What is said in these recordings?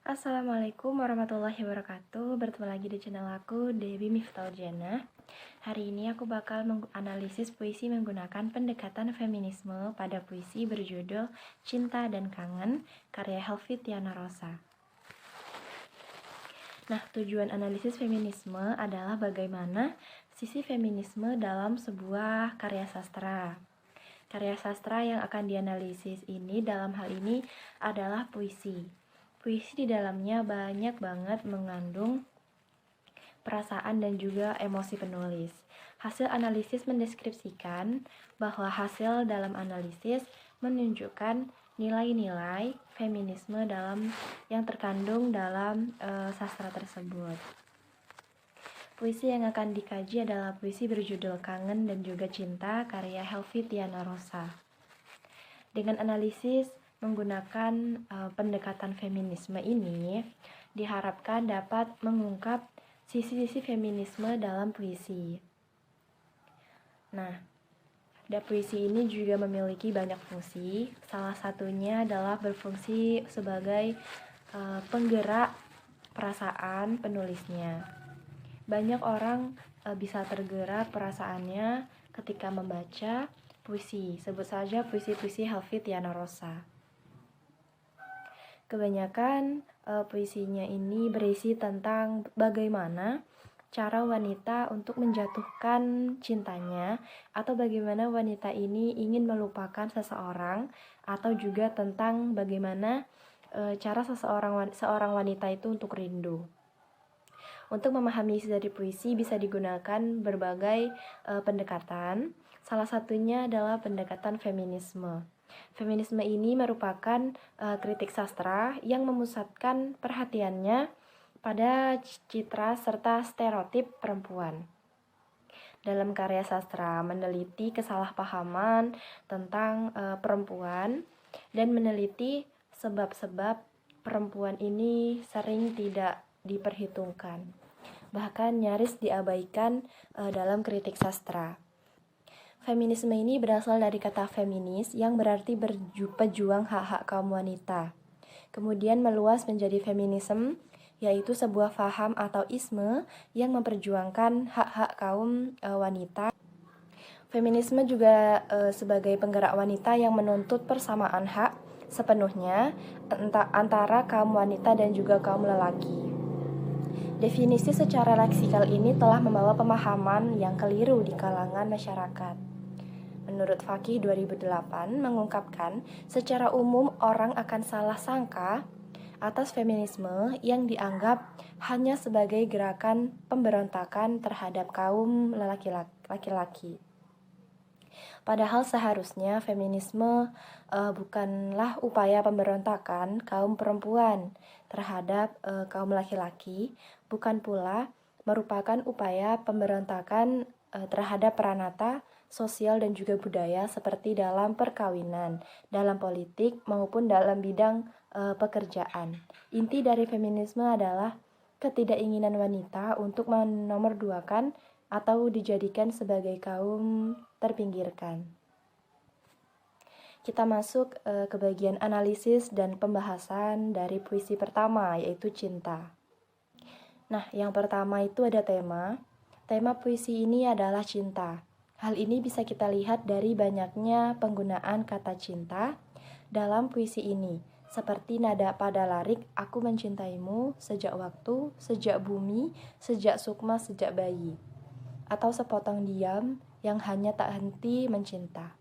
Assalamualaikum warahmatullahi wabarakatuh. Bertemu lagi di channel aku, Dewi Miftahul Jannah. Hari ini aku bakal menganalisis puisi menggunakan pendekatan feminisme pada puisi berjudul Cinta dan Kangen, karya Helvi Tiana Rosa. Nah, tujuan analisis feminisme adalah bagaimana sisi feminisme dalam sebuah karya sastra. Karya sastra yang akan dianalisis ini dalam hal ini adalah puisi. Puisi di dalamnya banyak banget mengandung perasaan dan juga emosi penulis. Hasil analisis mendeskripsikan bahwa hasil dalam analisis menunjukkan nilai-nilai feminisme yang terkandung dalam sastra tersebut. Puisi yang akan dikaji adalah puisi berjudul Kangen dan juga Cinta karya Helvi Tiana Rosa. Dengan analisis menggunakan pendekatan feminisme ini, diharapkan dapat mengungkap sisi-sisi feminisme dalam puisi. Nah, puisi ini juga memiliki banyak fungsi. Salah satunya adalah berfungsi sebagai penggerak perasaan penulisnya. Banyak orang bisa tergerak perasaannya ketika membaca puisi. Sebut saja puisi-puisi Helvi Tiana Rosa. Kebanyakan puisinya ini berisi tentang bagaimana cara wanita untuk menjatuhkan cintanya, atau bagaimana wanita ini ingin melupakan seseorang, atau juga tentang bagaimana cara seorang wanita itu untuk rindu. Untuk memahami isi dari puisi bisa digunakan berbagai pendekatan. Salah satunya adalah pendekatan feminisme. Feminisme ini merupakan kritik sastra yang memusatkan perhatiannya pada citra serta stereotip perempuan. Dalam karya sastra meneliti kesalahpahaman tentang perempuan dan meneliti sebab-sebab perempuan ini sering tidak diperhitungkan, bahkan nyaris diabaikan dalam kritik sastra. Feminisme ini berasal dari kata feminis yang berarti pejuang hak-hak kaum wanita. Kemudian meluas menjadi feminisme, yaitu sebuah faham atau isme yang memperjuangkan hak-hak kaum wanita. Feminisme juga sebagai penggerak wanita yang menuntut persamaan hak sepenuhnya antara kaum wanita dan juga kaum lelaki. Definisi secara leksikal ini telah membawa pemahaman yang keliru di kalangan masyarakat. Menurut Fakih 2008 mengungkapkan, secara umum orang akan salah sangka atas feminisme yang dianggap hanya sebagai gerakan pemberontakan terhadap kaum laki-laki. Padahal seharusnya feminisme bukanlah upaya pemberontakan kaum perempuan terhadap kaum laki-laki, bukan pula merupakan upaya pemberontakan terhadap peranata sosial dan juga budaya seperti dalam perkawinan, dalam politik maupun dalam bidang pekerjaan. Inti dari feminisme adalah ketidakinginan wanita untuk menomorduakan atau dijadikan sebagai kaum terpinggirkan. Kita masuk ke bagian analisis dan pembahasan dari puisi pertama, yaitu cinta. Nah, yang pertama itu ada tema. Tema puisi ini adalah cinta. Hal ini bisa kita lihat dari banyaknya penggunaan kata cinta dalam puisi ini, seperti nada pada larik aku mencintaimu sejak waktu, sejak bumi, sejak sukma, sejak bayi, atau sepotong diam yang hanya tak henti mencinta.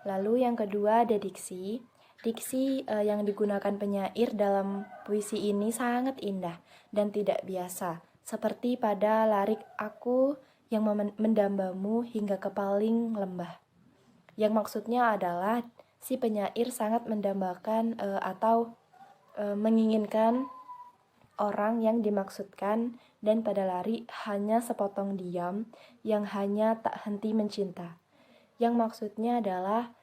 Lalu yang kedua ada diksi. Diksi yang digunakan penyair dalam puisi ini sangat indah dan tidak biasa, seperti pada larik aku yang mendambamu hingga ke paling lembah. Yang maksudnya adalah si penyair sangat mendambakan atau menginginkan orang yang dimaksudkan, dan pada larik hanya sepotong diam yang hanya tak henti mencinta. Yang maksudnya adalah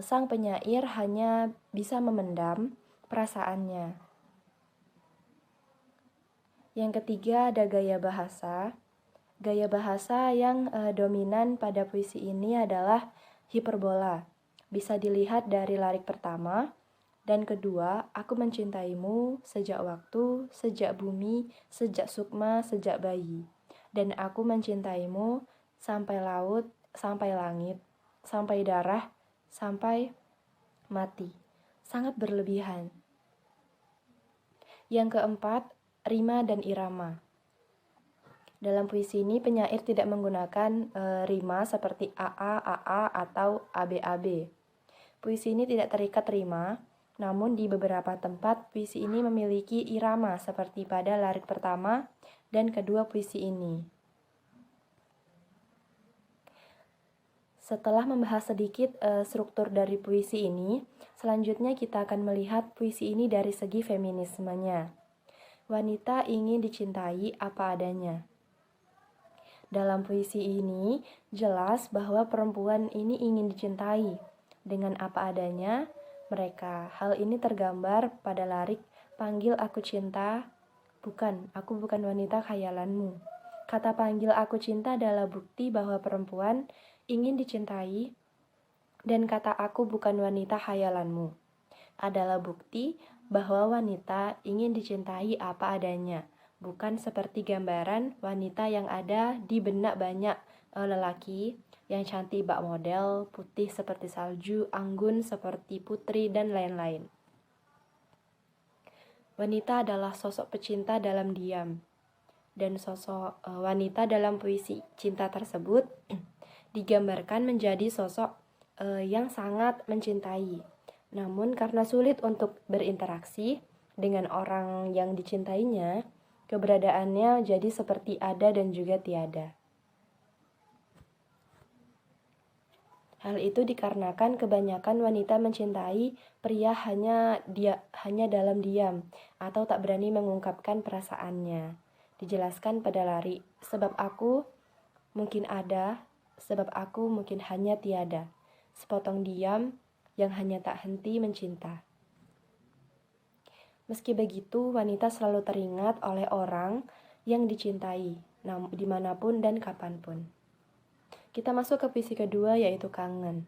sang penyair hanya bisa memendam perasaannya. Yang ketiga ada gaya bahasa. Gaya bahasa yang dominan pada puisi ini adalah hiperbola. Bisa dilihat dari larik pertama, Dan kedua, aku mencintaimu sejak waktu, sejak bumi, sejak sukma, sejak bayi. Dan aku mencintaimu sampai laut, sampai langit, sampai darah, sampai mati. Sangat berlebihan. Yang keempat, rima dan irama. Dalam puisi ini penyair tidak menggunakan rima seperti AA, AA, atau AB. Puisi ini tidak terikat rima, namun di beberapa tempat puisi ini memiliki irama seperti pada larik pertama dan kedua puisi ini. Setelah membahas sedikit struktur dari puisi ini, selanjutnya kita akan melihat puisi ini dari segi feminismenya. Wanita ingin dicintai apa adanya. Dalam puisi ini jelas bahwa perempuan ini ingin dicintai dengan apa adanya mereka. Hal ini tergambar pada larik "Panggil aku cinta, bukan, aku bukan wanita khayalanmu". Kata "panggil aku cinta" adalah bukti bahwa perempuan ingin dicintai, dan kata "aku bukan wanita khayalanmu" adalah bukti bahwa wanita ingin dicintai apa adanya, bukan seperti gambaran wanita yang ada di benak banyak lelaki yang cantik bak model, putih seperti salju, anggun seperti putri, dan lain-lain. Wanita adalah sosok pecinta dalam diam, dan sosok wanita dalam puisi cinta tersebut digambarkan menjadi sosok yang sangat mencintai. Namun karena sulit untuk berinteraksi dengan orang yang dicintainya, keberadaannya jadi seperti ada dan juga tiada. Hal itu dikarenakan kebanyakan wanita mencintai pria hanya dalam diam atau tak berani mengungkapkan perasaannya. Dijelaskan pada larik, sebab aku mungkin ada, sebab aku mungkin hanya tiada. Sepotong diam yang hanya tak henti mencinta. Meski begitu, wanita selalu teringat oleh orang yang dicintai, dimanapun dan kapanpun. Kita masuk ke puisi kedua, yaitu kangen.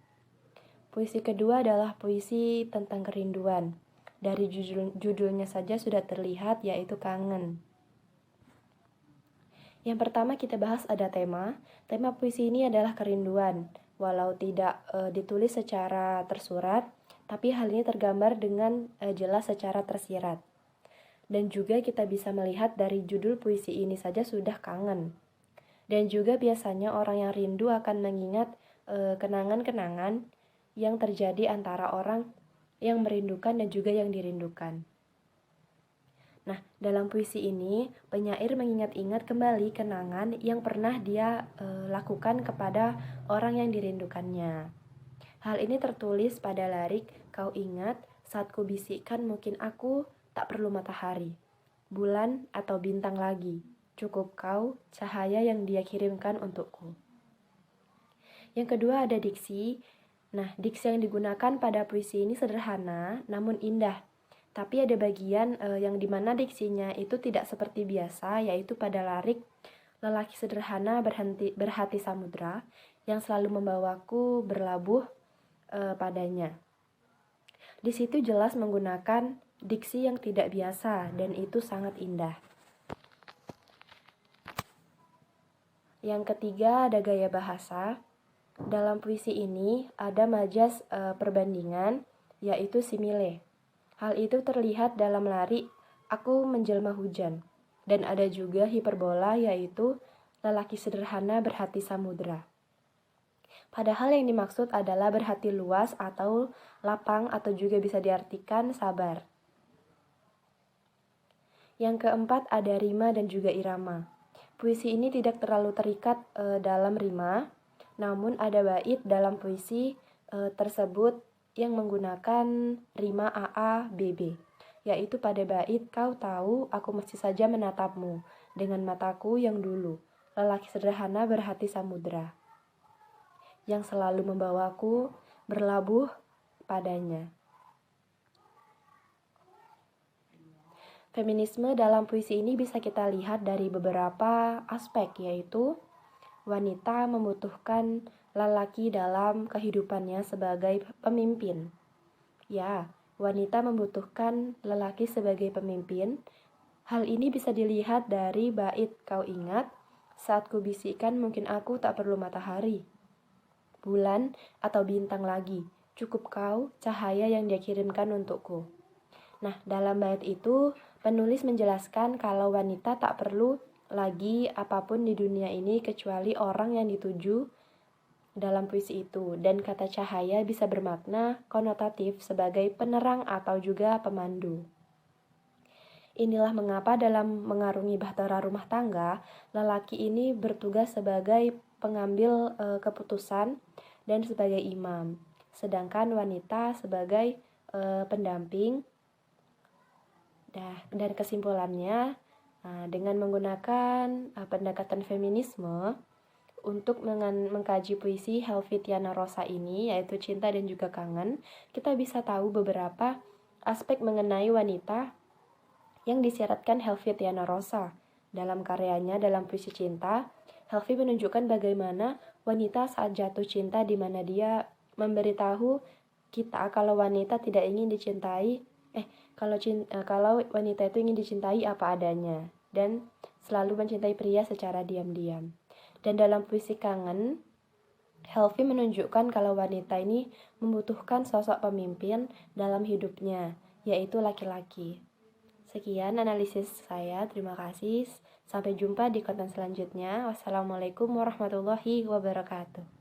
Puisi kedua adalah puisi tentang kerinduan. Dari judulnya saja sudah terlihat, yaitu kangen. Yang pertama kita bahas ada tema. Tema puisi ini adalah kerinduan. Walau tidak ditulis secara tersurat, tapi hal ini tergambar dengan jelas secara tersirat. Dan juga kita bisa melihat dari judul puisi ini saja sudah kangen. Dan juga biasanya orang yang rindu akan mengingat kenangan-kenangan yang terjadi antara orang yang merindukan dan juga yang dirindukan. Nah, dalam puisi ini, penyair mengingat-ingat kembali kenangan yang pernah dia lakukan kepada orang yang dirindukannya. Hal ini tertulis pada larik, "Kau ingat saat ku bisikkan mungkin aku tak perlu matahari, bulan atau bintang lagi, cukup kau, cahaya yang dia kirimkan untukku". Yang kedua ada diksi. Nah, diksi yang digunakan pada puisi ini sederhana namun indah. Tapi ada bagian yang dimana diksinya itu tidak seperti biasa, yaitu pada larik, "Lelaki sederhana berhati samudra yang selalu membawaku berlabuh padanya". Di situ jelas menggunakan diksi yang tidak biasa dan itu sangat indah. Yang ketiga ada gaya bahasa. Dalam puisi ini ada majas perbandingan, yaitu simile. Hal itu terlihat dalam larik "Aku menjelma hujan", dan ada juga hiperbola, yaitu "Lelaki sederhana berhati samudra". Padahal yang dimaksud adalah berhati luas atau lapang, atau juga bisa diartikan sabar. Yang keempat ada rima dan juga irama. Puisi ini tidak terlalu terikat dalam rima, namun ada bait dalam puisi tersebut yang menggunakan rima AA BB, yaitu pada bait "Kau tahu aku masih saja menatapmu dengan mataku yang dulu, lelaki sederhana berhati samudra yang selalu membawaku berlabuh padanya". Feminisme dalam puisi ini bisa kita lihat dari beberapa aspek, yaitu wanita membutuhkan lelaki dalam kehidupannya sebagai pemimpin. Ya, wanita membutuhkan lelaki sebagai pemimpin. Hal ini bisa dilihat dari bait "Kau ingat, saat kubisikkan mungkin aku tak perlu matahari, bulan, atau bintang lagi. Cukup kau, cahaya yang dia kirimkan untukku." Nah, dalam bait itu, penulis menjelaskan kalau wanita tak perlu lagi apapun di dunia ini kecuali orang yang dituju dalam puisi itu. Dan kata cahaya bisa bermakna konotatif sebagai penerang atau juga pemandu. Inilah mengapa dalam mengarungi bahtera rumah tangga, lelaki ini bertugas sebagai pengambil keputusan dan sebagai imam. Sedangkan wanita sebagai pendamping. Dan kesimpulannya, dengan menggunakan pendekatan feminisme untuk mengkaji puisi Helvetiana Rosa ini, yaitu cinta dan juga kangen, kita bisa tahu beberapa aspek mengenai wanita yang disyaratkan Helvetiana Rosa. Dalam karyanya dalam puisi cinta, Helvi menunjukkan bagaimana wanita saat jatuh cinta, di mana dia memberitahu kita kalau wanita tidak ingin dicintai, kalau wanita itu ingin dicintai apa adanya dan selalu mencintai pria secara diam-diam. Dan dalam puisi kangen, Helvi menunjukkan kalau wanita ini membutuhkan sosok pemimpin dalam hidupnya, yaitu laki-laki. Sekian analisis saya, terima kasih. Sampai jumpa di konten selanjutnya. Wassalamualaikum warahmatullahi wabarakatuh.